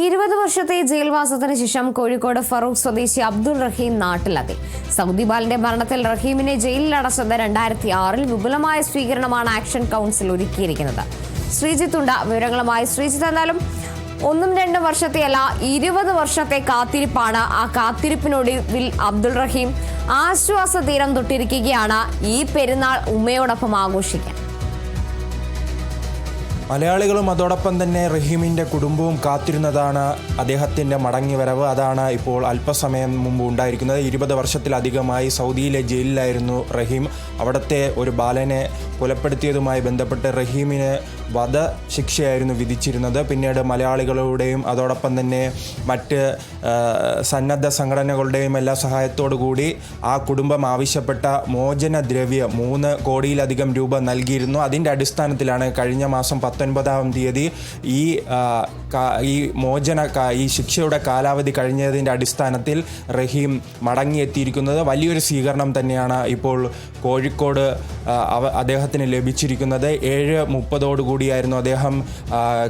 20 വർഷത്തെ ജയിൽവാസത്തിന് ശേഷം കോഴിക്കോട് ഫറൂഖ് സ്വദേശി അബ്ദുൾ റഹീം നാട്ടിലെത്തി. സൗദി ബാലന്റെ മരണത്തിൽ റഹീമിനെ ജയിലിൽ അടച്ചത് 2006-ൽ വിപുലമായ സ്വീകരണമാണ് ആക്ഷൻ കൗൺസിൽ ഒരുക്കിയിരിക്കുന്നത്. ശ്രീജിത്ത് ഉണ്ട് വിവരങ്ങളുമായി. ശ്രീജിത്ത്, എന്തായാലും 1-2 വർഷത്തെയല്ല 20 വർഷത്തെ കാത്തിരിപ്പാണ്. ആ കാത്തിരിപ്പിനൊടുവിൽ അബ്ദുൾ റഹീം ആശ്വാസ തീരം തൊട്ടിരിക്കുകയാണ് ഈ പെരുന്നാൾ ഉമ്മയോടൊപ്പം ആഘോഷിക്കാൻ. മലയാളികളും അതോടൊപ്പം തന്നെ റഹീമിൻ്റെ കുടുംബവും കാത്തിരുന്നതാണ് അദ്ദേഹത്തിൻ്റെ മടങ്ങിവരവ്. അതാണ് ഇപ്പോൾ അല്പസമയം മുമ്പ് ഉണ്ടായിരിക്കുന്നത്. 20 വർഷത്തിലധികമായി സൗദിയിലെ ജയിലിലായിരുന്നു റഹീം. അവിടുത്തെ ഒരു ബാലനെ കൊലപ്പെടുത്തിയതുമായി ബന്ധപ്പെട്ട് റഹീമിന് വധശിക്ഷയായിരുന്നു വിധിച്ചിരുന്നത്. പിന്നീട് മലയാളികളുടെയും അതോടൊപ്പം തന്നെ മറ്റ് സന്നദ്ധ സംഘടനകളുടെയും എല്ലാ സഹായത്തോടു കൂടി ആ കുടുംബം ആവശ്യപ്പെട്ട മോചനദ്രവ്യം 3 കോടിയിലധികം രൂപ നൽകിയിരുന്നു. അതിൻ്റെ അടിസ്ഥാനത്തിലാണ് കഴിഞ്ഞ മാസം 19-ാം തീയതി ഈ ശിക്ഷയുടെ കാലാവധി കഴിഞ്ഞതിൻ്റെ അടിസ്ഥാനത്തിൽ റഹീം മടങ്ങിയെത്തിയിരിക്കുന്നത്. വലിയൊരു സ്വീകരണം തന്നെയാണ് ഇപ്പോൾ കോഴിക്കോട് അദ്ദേഹത്തിന് ലഭിച്ചിരിക്കുന്നത്. 7:30 അദ്ദേഹം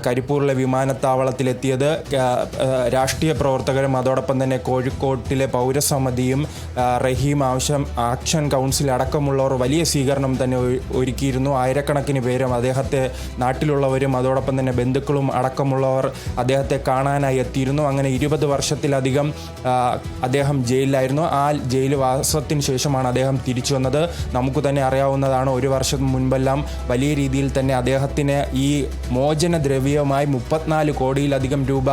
കരിപ്പൂരിലെ വിമാനത്താവളത്തിലെത്തിയത്. രാഷ്ട്രീയ പ്രവർത്തകരും അതോടൊപ്പം തന്നെ കോഴിക്കോട്ടിലെ പൗരസമിതിയും റഹീം ആക്ഷൻ കൗൺസിൽ അടക്കമുള്ളവർ വലിയ സ്വീകരണം തന്നെ ഒരുക്കിയിരുന്നു. ആയിരക്കണക്കിന് പേരും അദ്ദേഹത്തെ നാട്ടിലുള്ളവരും അതോടൊപ്പം തന്നെ ബന്ധുക്കളും അടക്കമുള്ളവർ അദ്ദേഹത്തെ കാണാനായി എത്തിയിരുന്നു. അങ്ങനെ 20 വർഷത്തിലധികം അദ്ദേഹം ജയിലിലായിരുന്നു. ആ ജയിൽവാസത്തിന് ശേഷമാണ് അദ്ദേഹം തിരിച്ചു വന്നത്. നമുക്ക് തന്നെ അറിയാവുന്നതാണ്, 1 വർഷം മുൻപെല്ലാം വലിയ രീതിയിൽ തന്നെ അദ്ദേഹത്തിന് ഈ മോചനദ്രവ്യവുമായി 34 കോടിയിലധികം രൂപ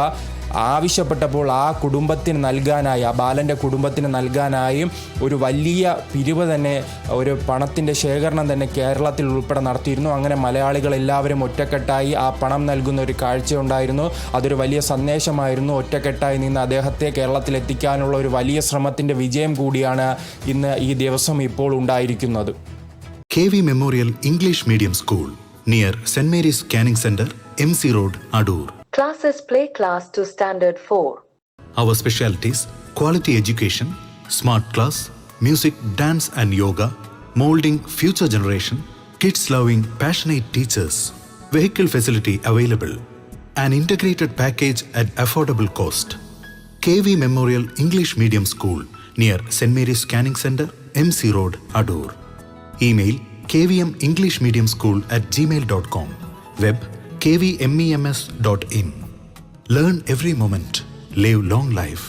ആവശ്യപ്പെട്ടപ്പോൾ ആ കുടുംബത്തിന് നൽകാനായി, ആ ബാലൻ്റെ കുടുംബത്തിന് നൽകാനായി ഒരു വലിയ പിരിവ് തന്നെ, ഒരു പണത്തിൻ്റെ ശേഖരണം തന്നെ കേരളത്തിൽ ഉൾപ്പെടെ നടത്തിയിരുന്നു. അങ്ങനെ മലയാളികൾ എല്ലാവരും ഒറ്റക്കെട്ടായി ആ പണം നൽകുന്ന ഒരു കാഴ്ചയുണ്ടായിരുന്നു. അതൊരു വലിയ സന്ദേശമായിരുന്നു. ഒറ്റക്കെട്ടായി നിന്ന് അദ്ദേഹത്തെ കേരളത്തിൽ എത്തിക്കാനുള്ള ഒരു വലിയ ശ്രമത്തിൻ്റെ വിജയം കൂടിയാണ് ഇന്ന് ഈ ദിവസം ഇപ്പോൾ ഉണ്ടായിരിക്കുന്നത്. KV Memorial English Medium School near St. Mary's Canning Center, MC Road, Adur. Classes play class to standard 4. Our specialties: quality education, smart class, music, dance and yoga, molding future generation, kids loving passionate teachers, vehicle facility available, an integrated package at affordable cost. KV Memorial English Medium School near St. Mary's Canning Center, MC Road, Adur. Email kvmenglishmediumschool@gmail.com. Web kvmems.in. Learn every moment. Live long life.